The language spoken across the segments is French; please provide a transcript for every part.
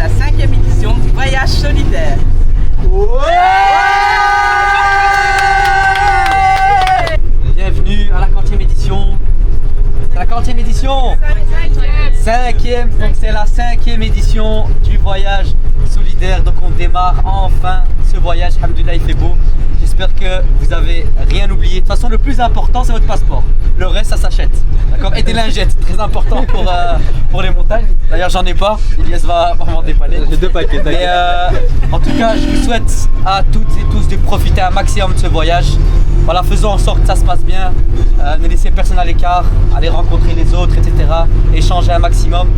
la 5e édition du voyage solidaire. Bienvenue à la 40e édition. C'est la 40e édition. 5e, donc c'est la 5e édition du voyage solidaire. Donc on démarre enfin ce voyage. Alhamdoulilah, il fait beau. J'espère que vous avez rien oublié. De toute façon, le plus important, c'est votre passeport. Le reste, ça s'achète. D'accord? Et des lingettes, très important pour les montagnes. D'ailleurs, j'en ai pas. Elias va m'en dépanner. J'ai 2 paquets. Mais en tout cas, je vous souhaite à toutes et tous de profiter un maximum de ce voyage. Voilà, faisons en sorte que ça se passe bien. Ne laissez personne à l'écart. Allez rencontrer les autres, etc. Échanger un maximum.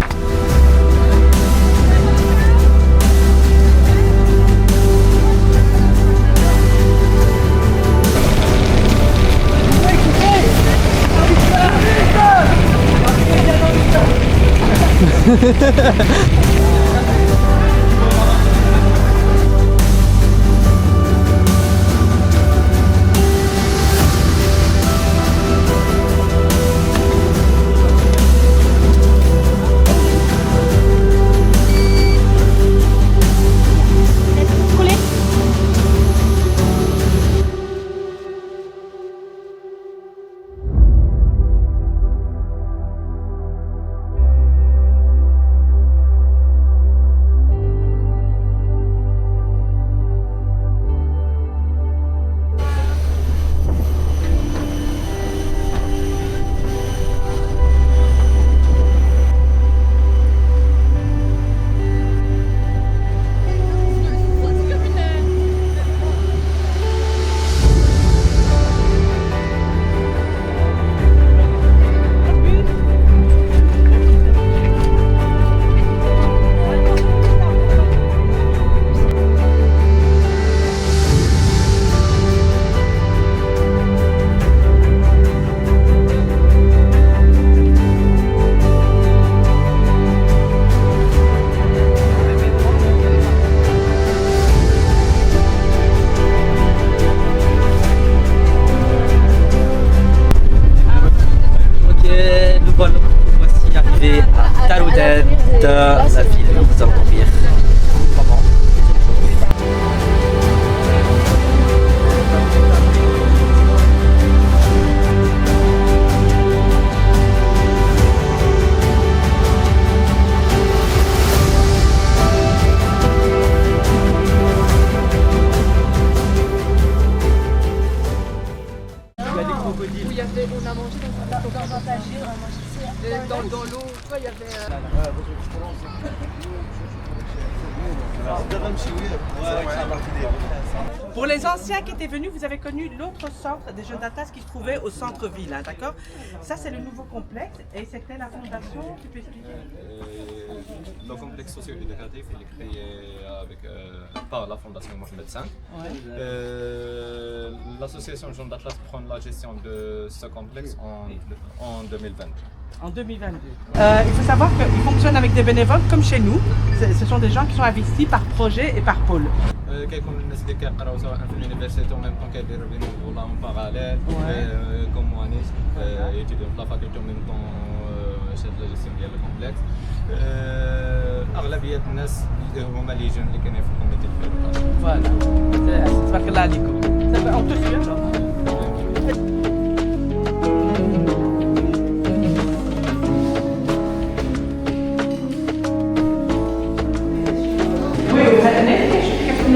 Voici arrivé à Taroudant, la ville où vous allez dormir. On a mangé dans un tagir, on a mangé dans l'eau, tu vois, il y avait... Pour les anciens qui étaient venus, vous avez connu l'autre centre des Jeunes d'Atlas qui se trouvait au centre-ville, hein, d'accord? Ça, c'est le nouveau complexe et c'était la fondation, tu peux expliquer? Le complexe socio-éducatif il est créé par la Fondation Mohamed V. Ouais. L'association Jeunes d'Atlas prend la gestion de ce complexe en 2020. En 2022. Il faut savoir qu'ils fonctionnent avec des bénévoles comme chez nous. Ce sont des gens qui sont investis par projet et par pôle. كيكون الناس اللي كيقراو سواء في اليونيفرسيتي وميم طون كيديروا بينيفولا اون باراليل كوم موانيس يتيديو في لا فاكولتي وميم طون شاد لا جيستيون ديال الكومبلكس اغلبيه الناس هما لي جون اللي كاينين في الكوميتي البيلوتاج. فوالا تبارك الله عليكم. On te suit alors.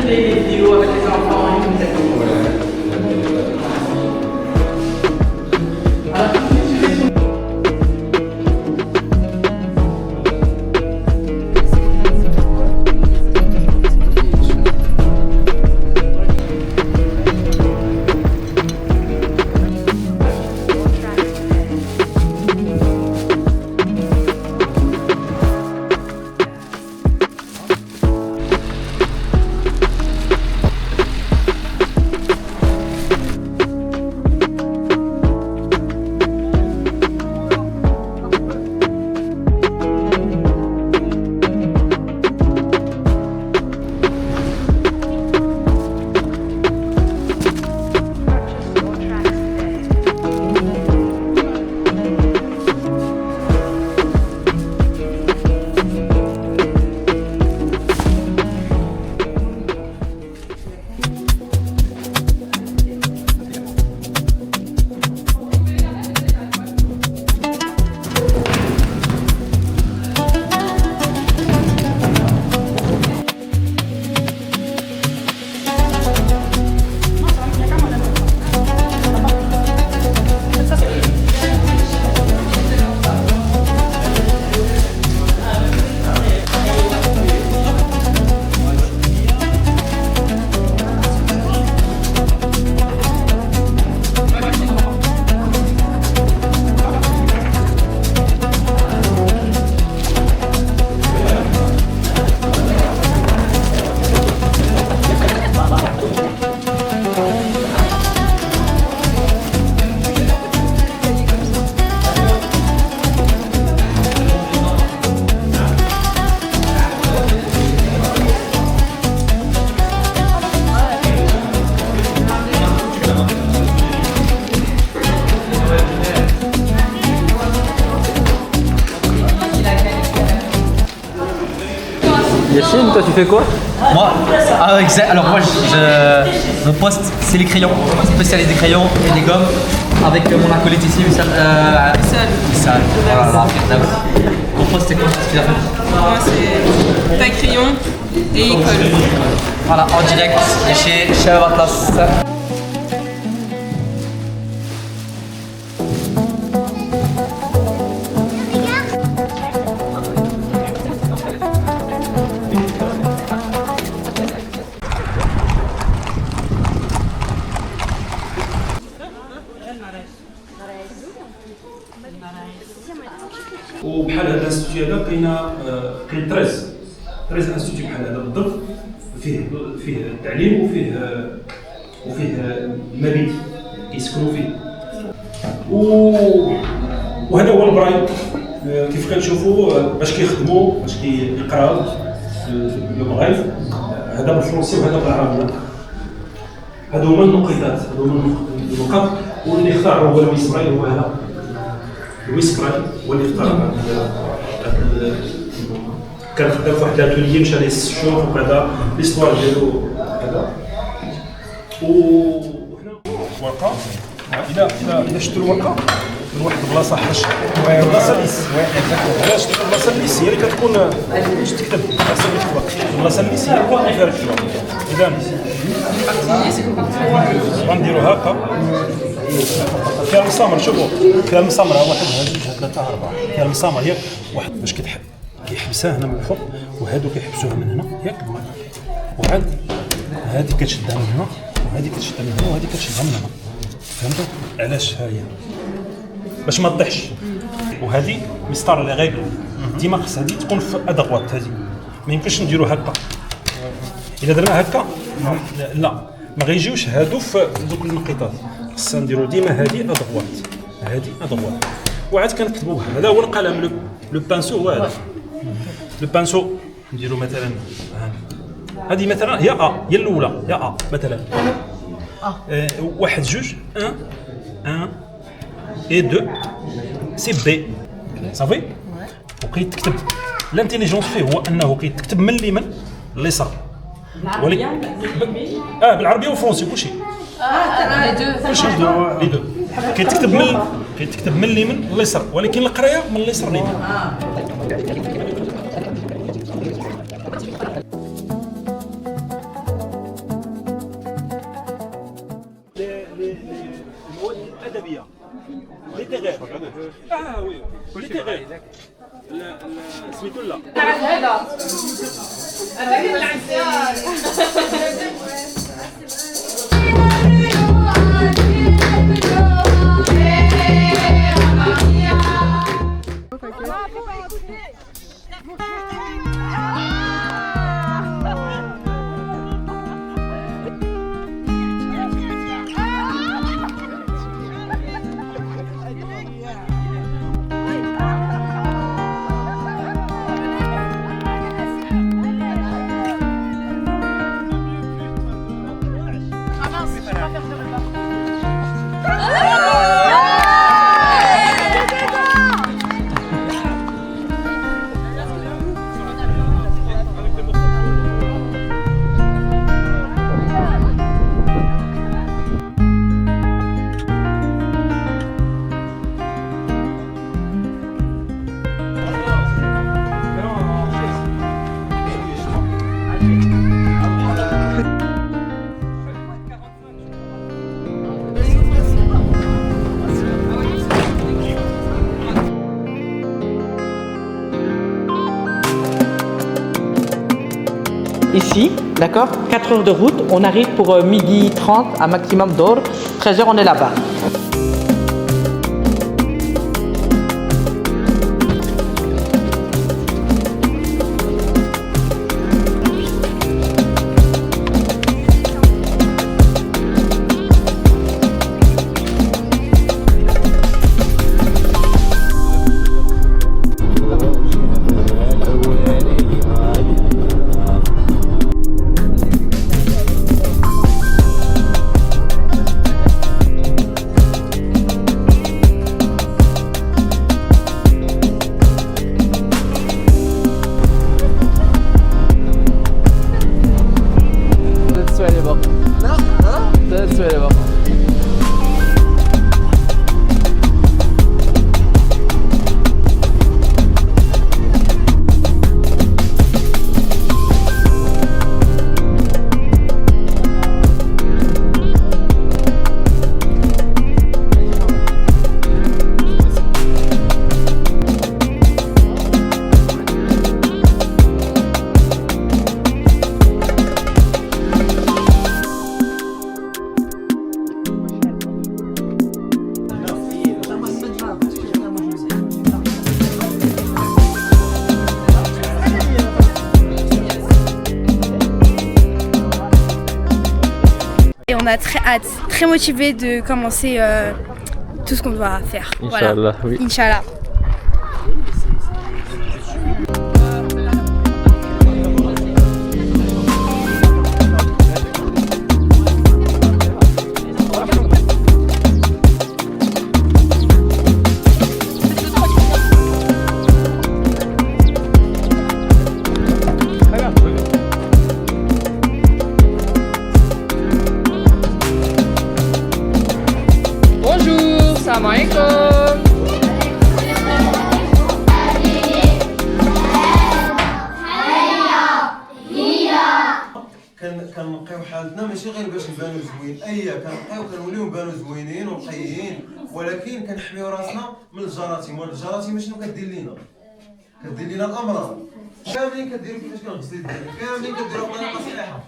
Les vidéos avec les enfants et tout ça. Yacine, toi tu fais quoi? Moi, alors moi, mon poste, c'est les crayons, spécialiste des crayons et des gommes, avec mon acolyte ici, Wissal. Voilà, mon poste, c'est quoi? Qu'est-ce qu'il a fait? Moi, c'est taille crayon et il colle. Voilà, en direct chez Shabab Atlas. وبحال هذا الانستيتيو هذا كاين 13 انستيتيو بحال هذا بالضبط، فيه التعليم وفيه المبيت كيسكنوا فيه. وهذا هو البرايم كيف كتشوفوا باش كيخدموا باش كيقراو لو مغرب، هذا بالفرنسي وهذا بالعربيه. هادو هما النقيضات، هادو هما النقاط. واللي اختار هو لويس برايل، هو هذا لويس برايل هو اللي اختار. كان خدام في واحد الاتوليي مشى ليه 6 شهور وكذا، ليستوار ديالو هذا. وهنا ورقه، اذا شفتوا الورقه من واحد البلاصه حرش، البلاصه ليس، علاش ديك البلاصه ليس هي اللي كتكون باش تكتب، البلاصه ليس هي اللي فيها الكتابه. اذا غنديرو هكا فيها المسامر. شوفوا فيها المسامر، واحد جوج ثلاثه اربعه، فيها المسامر هي واحد باش كيحبسها هنا من الفوق، وهادو كيحبسوها من هنا ياك، وعاد هادي كتشدها من هنا، وهادي كتشدها من هنا، وهادي كتشدها من هنا. فهمتوا علاش؟ ها هي باش ما تطيحش. وهذه مسطر لي غير ديما خص هذه تكون في ادغوات، هذه ما يمكنش نديرو هكا. الا درنا هكا لا ما غيجيوش هادو في دوك النقيطات، خصنا نديرو ديما هذه ادغوات، هذه ادغوات. وعاد كنكتبوا هذا هو القلم. لو بانسو هو هذا لو بانسو. نديرو مثلا هذه مثلا هي هي الاولى، هي مثلا واحد جوج 1 et 2 c'est B. صافي. وكيتكتب الانتيليجونس فيه هو انه كيتكتب من اليمين لليسار، ولكن بالعربيه والفرنسي كلشي كلشي لي دو كيتكتب من اليمين لليسار، ولكن القرايه من اليسار لليمين. المواد الادبيه ليتيغير. وي ليتيغير. لا سميتو لا هذا Ici, d'accord, 4 heures de route, on arrive pour 12h30 à maximum d'or, 13h on est là-bas. on a très hâte, très motivés de commencer tout ce qu'on doit faire. Inch'Allah, voilà. oui. Inch'Allah. Bonjour, salam alaikum. كنقيو حالتنا ماشي غير باش نبانو زوين، كنوليو نبانو زوينين ونقيين، ولكن كنحميو راسنا من الجراثيم، والجراثيم شنو كدير لينا؟ كدير لينا الامراض. كاملين كديروا كيفاش كنغسلوا يدينا، كاملين كديروا بطريقه صحيحه.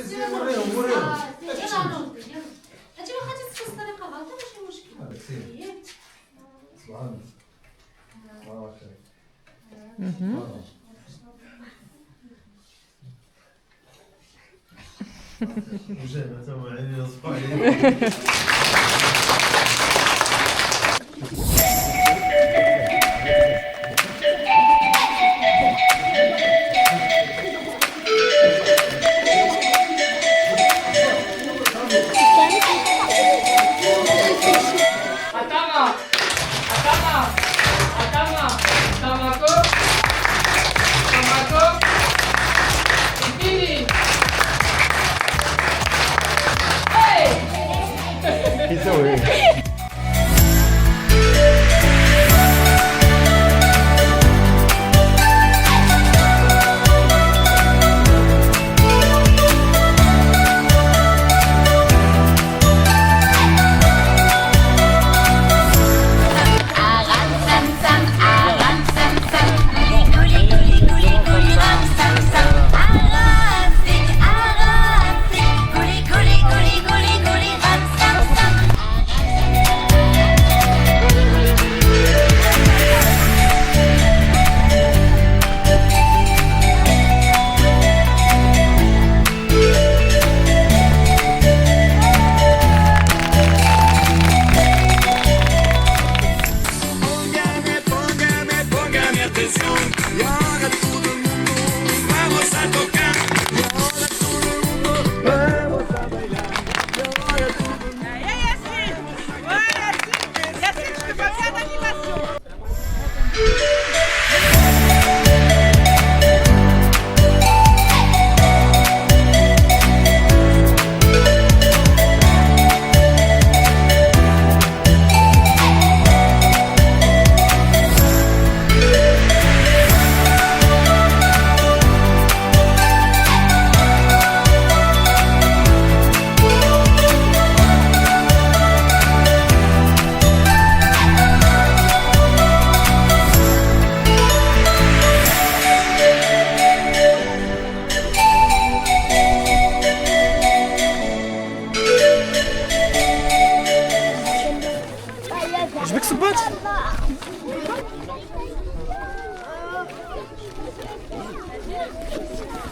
سير وريهم. هاتي واخا تتفاس الطريقه غلطه ماشي مشكل. سبحان الله.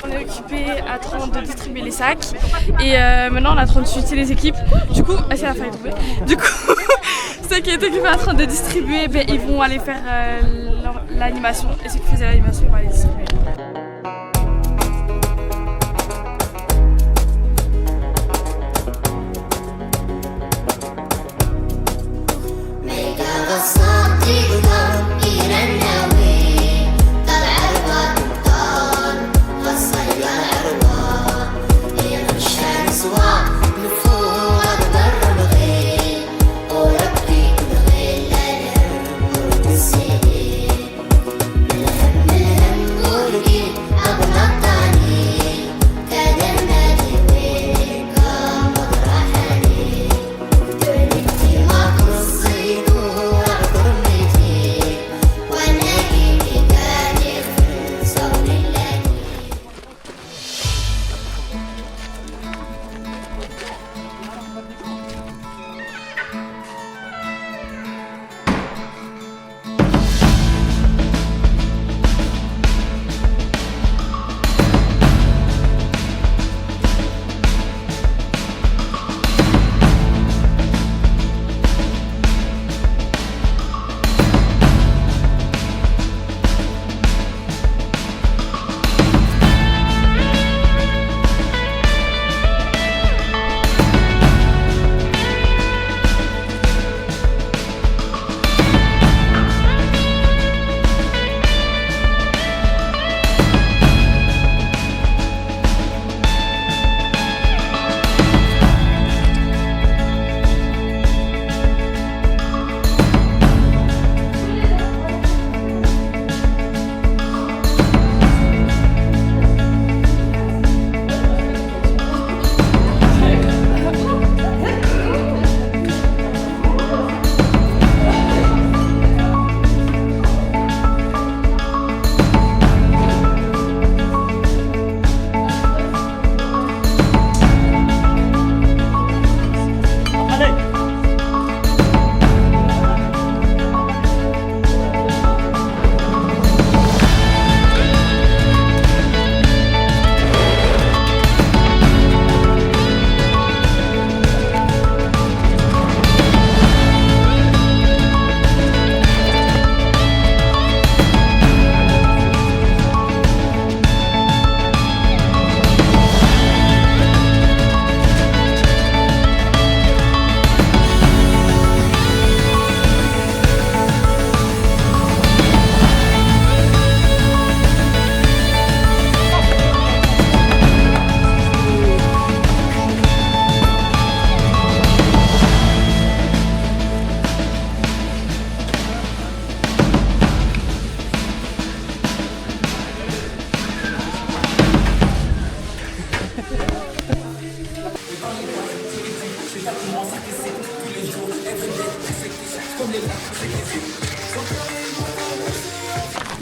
On est occupé à train de distribuer les sacs et maintenant on est en train de chuter les équipes. Du coup, c'est la fin est tombée. Du coup, ceux qui étaient occupés en train de distribuer, ben, ils vont aller faire l'animation et ceux qui faisaient l'animation, ils vont aller distribuer. Forget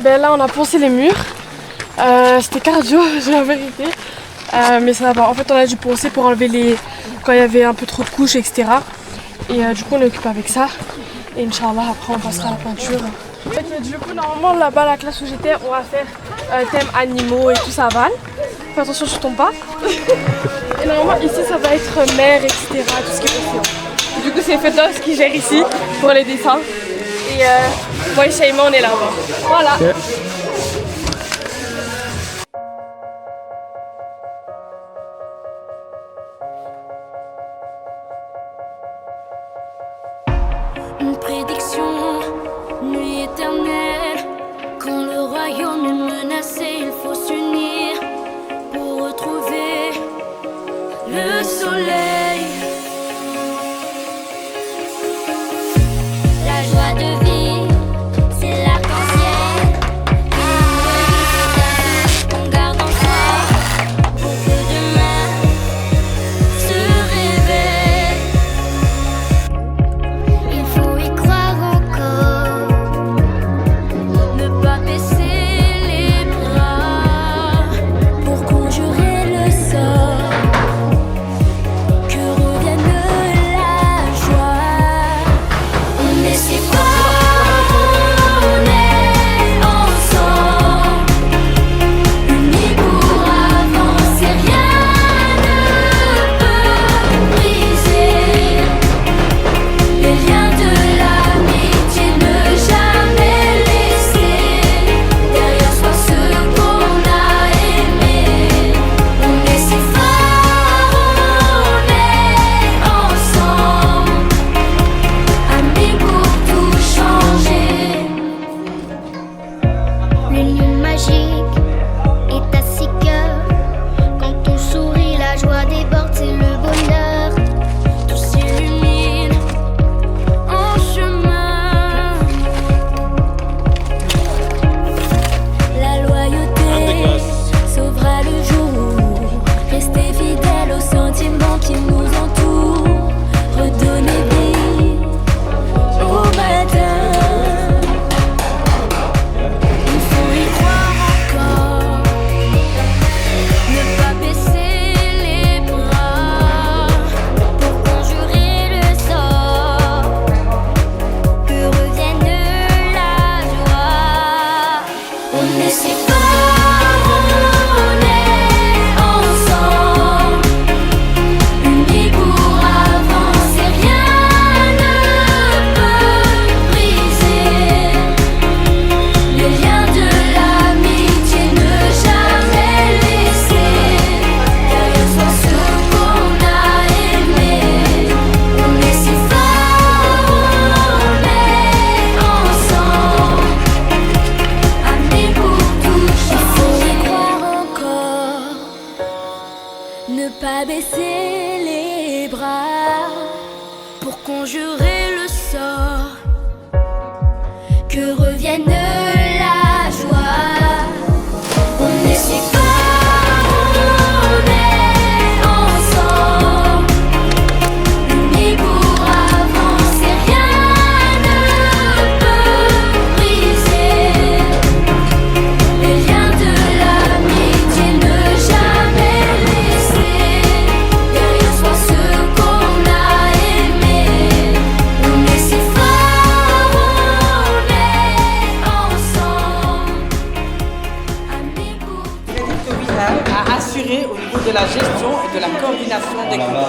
Ben là on a poncé les murs. C'était cardio, j'ai la vérité. Mais ça va. En fait on a dû poncer pour enlever les... quand il y avait un peu trop de couches, etc. Et du coup on est occupé avec ça. Et Inch'Allah après on passera à la peinture. Ok, du coup normalement là-bas la classe où j'étais on va faire thème animaux et tout ça va. Fais attention je tombe pas. Et normalement ici ça va être mer, etc. Tout ce qui est océan. Du coup c'est Fedos qui gère ici pour les dessins. Et moi et Shaima on est là-bas. Voilà. Okay. Une prédiction, nuit éternelle. Quand le royaume est menacé, il faut s'unir pour retrouver le soleil. La joie de vivre, c'est l'arc-en-ciel. On garde en soi pour que demain se réveille. Il faut y croire encore, ne pas baisser les bras pour conjurer le sort, que revienne la joie. On est si fort, on est ensemble, unis pour avancer, rien ne peut briser les liens de l'amitié, ne jamais laisser derrière soi ce qu'on a aimé. On est si fort, on est ensemble, amis pour tout changer. L'union magique est à 6 cœurs. Quand on sourit, la joie déborde, c'est le bonheur. Tout s'illumine en chemin. La loyauté sauvera le jour. Rester fidèle aux sentiments qui nous entourent. Redonner vie au matin. Il faut y croire encore, ne pas baisser les bras pour conjurer le sort, que revienne la joie. On est si fort, on est ensemble, unis pour avancer, rien ne peut briser les liens de l'amitié, ne jamais laisser derrière soi ce qu'on a aimé. On est si fort, on est ensemble, amis pour tout changer. Il faut y croire encore, ne pas baisser les bras pour conjurer le sort, que revienne la joie. On est si fort, on est ensemble, unis pour avancer, rien ne peut briser les liens de l'amitié, ne jamais laisser derrière soi ce qu'on a aimé. On est si fort, on est ensemble, amis pour Frédéric Tobillard a assuré au niveau de la gestion et de la coordination d'équipe.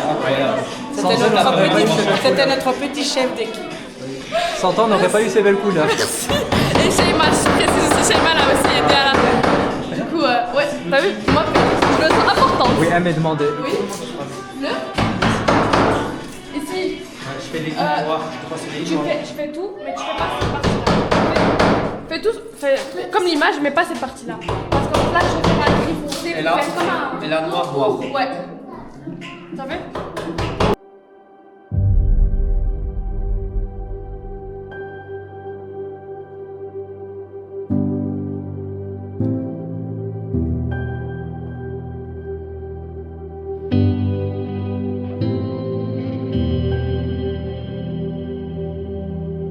C'était notre petit chef d'équipe. Sans toi, on n'aurait pas eu ces belles couleurs. Et Shaima, je précise aussi, Shaima l'a aussi aidé à la fin. Du coup, ouais, t'as vu, moi, je me sens importante. Oui, elle m'a demandé. Oui. Le. Ici. Je fais des noirs. Je fais tout, mais tu fais pas cette partie-là. Fais tout, comme l'image, mais pas cette partie-là. Parce que là, je fais la gris foncé, Et là, faire comme un... et là, noir. Ouais. T'as vu?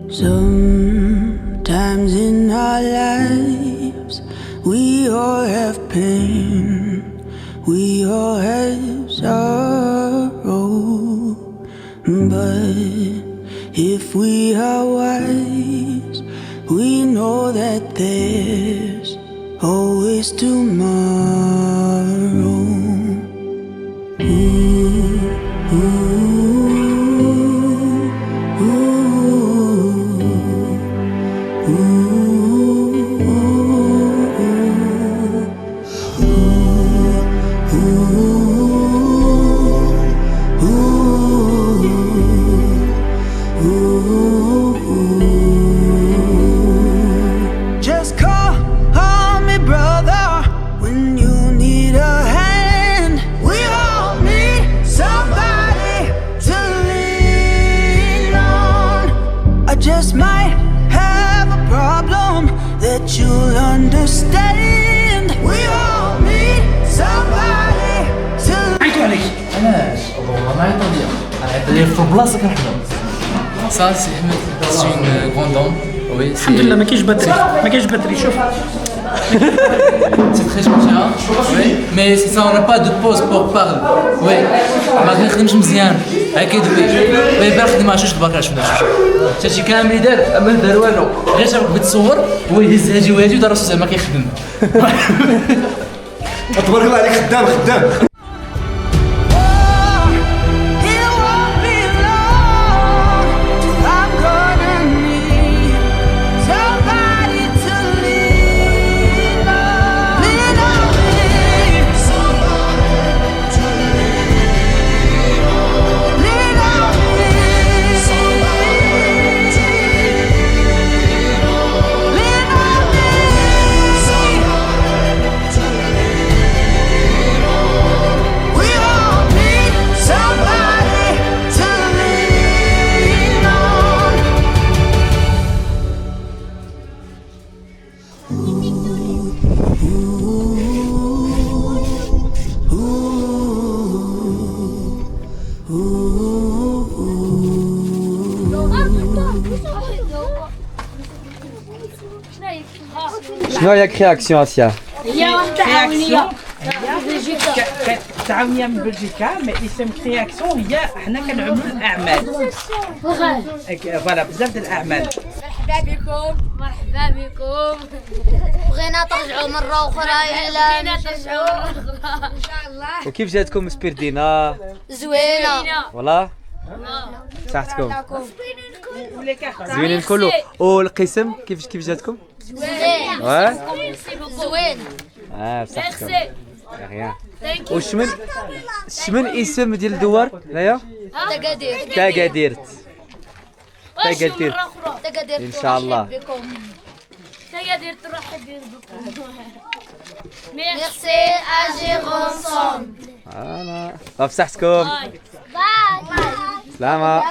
Sometimes in our lives lives. We all have pain, we all have sorrow. But if we are wise, we know that there's always tomorrow. Ooh, ooh, ooh, Just call me brother when you need a hand. We all need somebody to lean on. I just might have a problem that you'll understand. We all need somebody to عيطوا عليك علاش؟ ما عيطوا ليا عيط في بلاصتك نحن Ça, c'est une grande homme. Oui, الحمد لله ما كاينش باتري شوف c'est très gentil, hein? Oui. Mais c'est ça, on n'a pas de pause pour parler. Oui. ما كنخدمش مزيان. هاك يدوي. وي باغي نخدم على شوش تبارك شوف شاشي كامل اللي دار ما دار والو. غير شافك بتصور هو يهز هاجي وهاجي ودار راسو زعما كيخدم. تبارك الله عليك خدام شنو هي كرياكسيون اسيا؟ كرياكسيون تعاونيه من بلجيكا مي اسم كرياكسيون هي حنا كنعملوا الاعمال فوالا بزاف ديال الاعمال. مرحبا بكم بغينا ترجعوا مرة أخرى بغينا ترجعوا إن شاء الله. وكيف جاتكم سبيردينا؟ زوينة والله؟ صحتكم؟ زوينين كله. والقسم كيف جاتكم؟ زوين زوين بصحتكم. ريان. وشمن اسم ديال الدوار هنايا؟ تاكادير ان شاء الله. تاكادير ترحب بكم. ميرسي اجير انصومبل. فوالا بصحتكم. باي سلامة.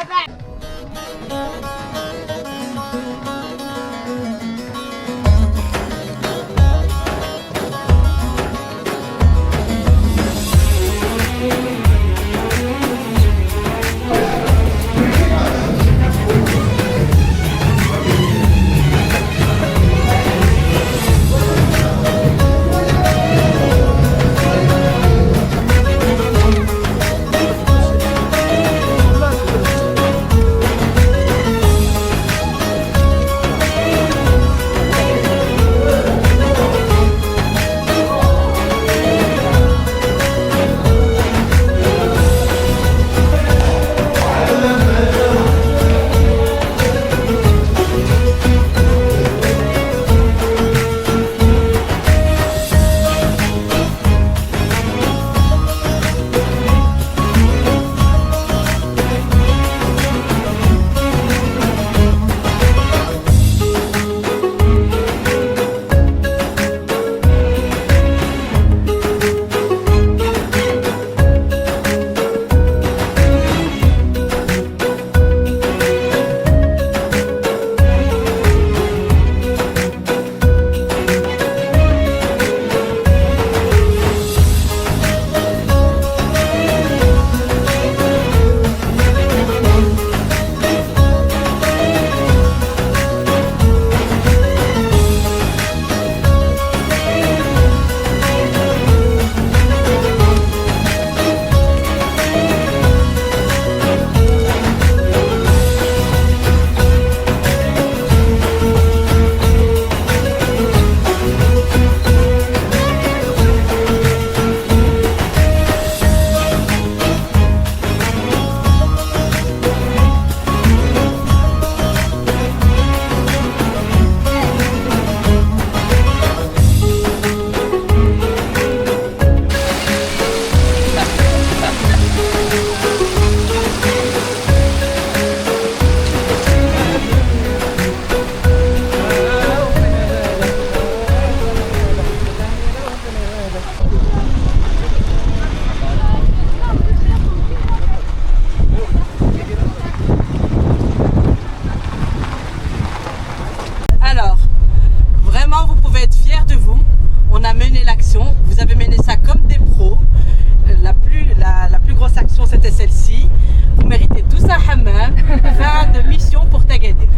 Hammam, fin de mission pour Tagadir.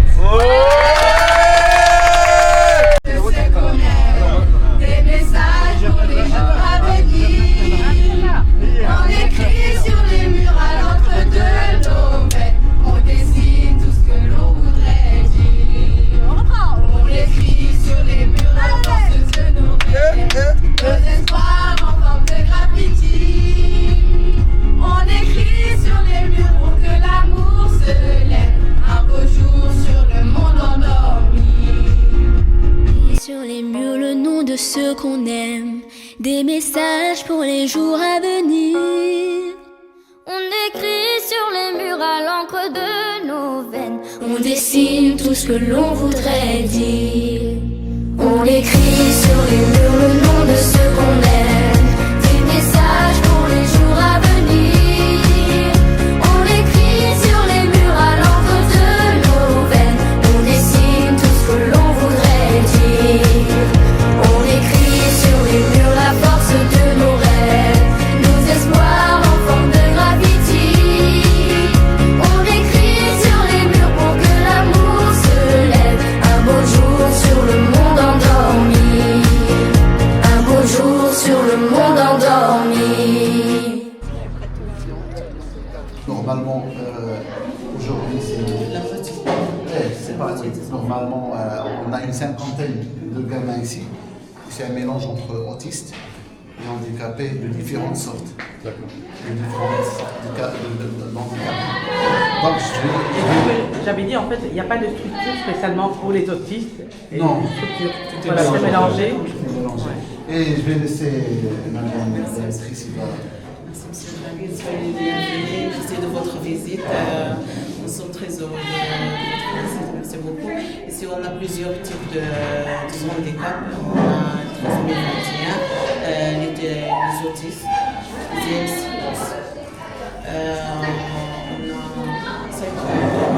Des messages pour les jours à venir. On écrit sur les murs à l'entre de nos veines. On dessine tout ce que l'on voudrait dire. On écrit sur les murs la force de nos rêves. Nos espoirs en forme de graffiti. On écrit sur les murs pour que l'amour se lève. Un beau jour sur le monde endormi. Sur les murs le nom de ceux qu'on aime, des messages pour les jours à venir. On écrit sur les murs à l'encre de nos veines, on dessine tout ce que l'on voudrait dire. On écrit sur les murs le nom de ceux qu'on aime, des messages pour les jours à venir. On écrit sur les murs à l'encre de nos veines, on dessine tout ce que l'on voudrait dire. On écrit sur les murs la force de nos rêves, nos espoirs en forme de graffiti. On écrit sur les murs pour que l'amour se lève. Un beau jour sur le monde endormi. Un beau jour sur le monde endormi. Normalement, aujourd'hui, c'est pas normalement, on a une cinquantaine de gamins ici. C'est un mélange entre autistes et handicapés de différentes sortes. D'accord. De différentes sortes d'handicapés. Donc, J'avais dit en fait, il n'y a pas de structure spécialement pour les autistes. Et non, voilà, c'est mélangé. Et je vais laisser madame la directrice. Merci de votre visite. Nous sommes très heureux de votre visite. Merci beaucoup. Ici, on a plusieurs types de handicap. On a le trisomie 21, les autistes, les MC. On a 50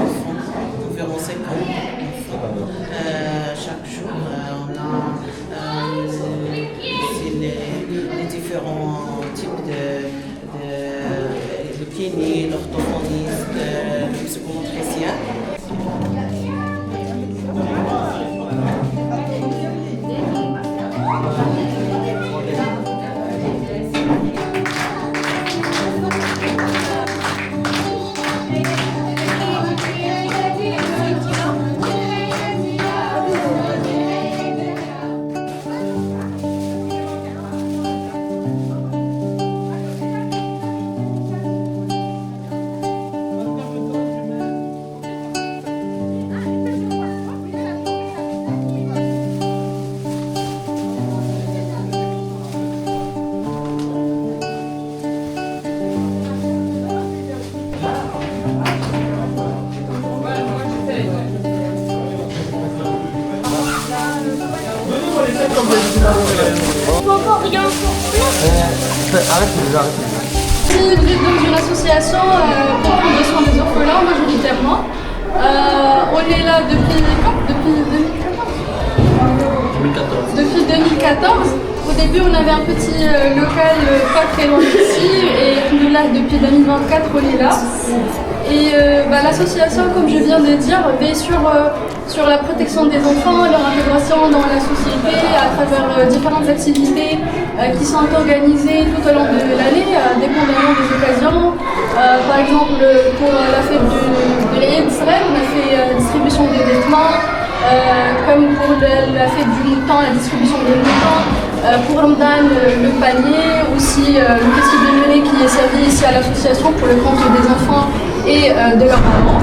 enfants, environ 50 enfants. Chaque jour, on a aussi les différents types de kiné, l'orthophoniste, le psychomotricien. Vous êtes dans une association pour prendre soin des orphelins majoritairement. On est là depuis quand? Depuis 2014. Depuis 2014. Au début, on avait un petit local pas très loin d'ici et là, depuis 2024, on est là. Et l'association, comme je viens de dire, veille sur la protection des enfants, leur intégration dans la société à travers différentes activités qui sont organisées tout au long de l'année, dépendamment des occasions. Par exemple, pour la fête de l'Eid d'Israël, on a fait distribution des vêtements, comme pour la fête du mouton, la distribution des moutons. Pour Ramadan, le panier, aussi le petit déjeuner qui est servi ici à l'association pour le compte des enfants et de leurs parents.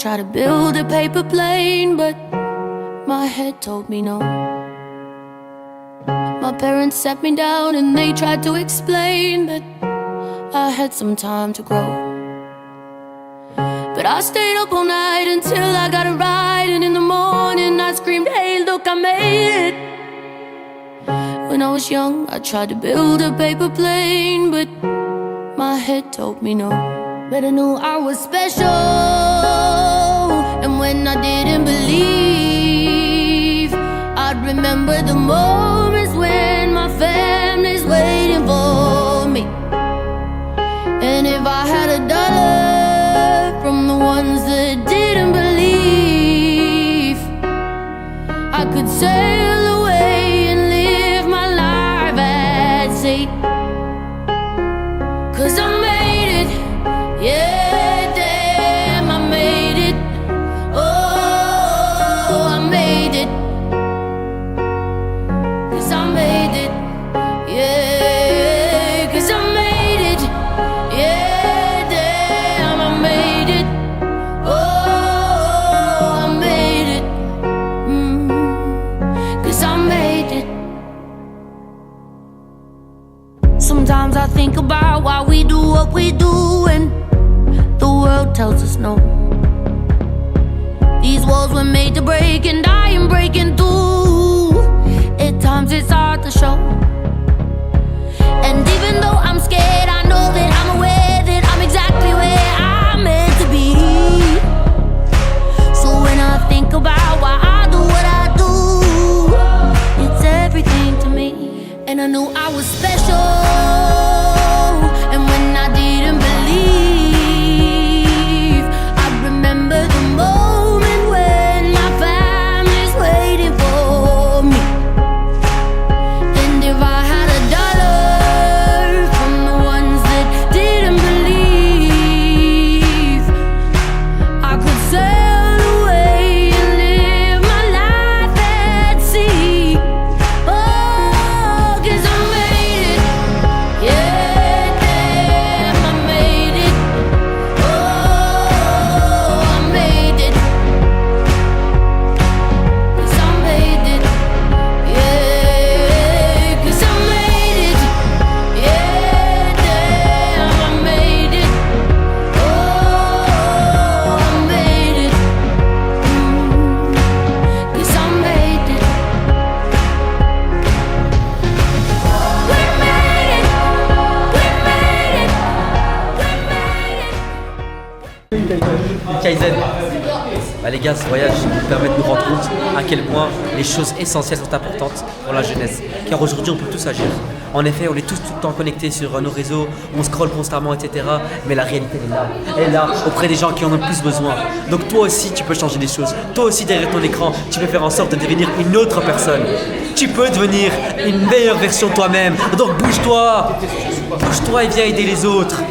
tried to build a paper plane, but my head told me no. My parents sat me down and they tried to explain that I had some time to grow. But I stayed up all night until I got it right, and in the morning I screamed, hey look, I made it. When I was young I tried to build a paper plane, but my head told me no. But I knew I was special, and when I didn't believe, I'd remember the moments when my family's waiting for me. And if I had a dollar from the ones that didn't believe, I could sail away and live my life at sea. 'Cause I made it, yeah, damn, I made it. Oh, I made it. 'Cause I made it, yeah. 'Cause I made it, yeah, damn, I made it. Oh, I made it. 'Cause I made it. Sometimes I think about why we do what we do, and the world tells us no. These walls were made to break, and I am breaking through. At times it's hard to show. And even though I'm scared, I know that I'm aware that I'm exactly where I'm meant to be. So when I think about why I do what I do, it's everything to me. And I knew I was special, and when I didn't believe, I remember the moment when my family's waiting for me. And if I had a dollar from the ones that didn't believe, I could sail away and live my life at sea. Oh, 'cause I made it, yeah, damn, I made it. Oh, I made it. 'Cause I made it, yeah. 'Cause I made it, yeah, damn, I made it. Oh, I made it. 'Cause I made it. We made it. We made it. We made it. Kaizen. Bah les gars, ce voyage nous permet de nous rendre compte à quel point les choses essentielles sont importantes pour la jeunesse. Car aujourd'hui, on peut tous agir. En effet, on est tous tout le temps connectés sur nos réseaux, on scrolle constamment, etc. Mais la réalité, elle est là. Elle est là, auprès des gens qui en ont le plus besoin. Donc toi aussi, tu peux changer les choses. Toi aussi, derrière ton écran, tu peux faire en sorte de devenir une autre personne. Tu peux devenir une meilleure version de toi-même. Donc bouge-toi. Bouge-toi et viens aider les autres.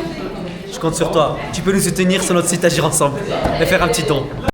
Je compte sur toi. Tu peux nous soutenir sur notre site Agir Ensemble et faire un petit don.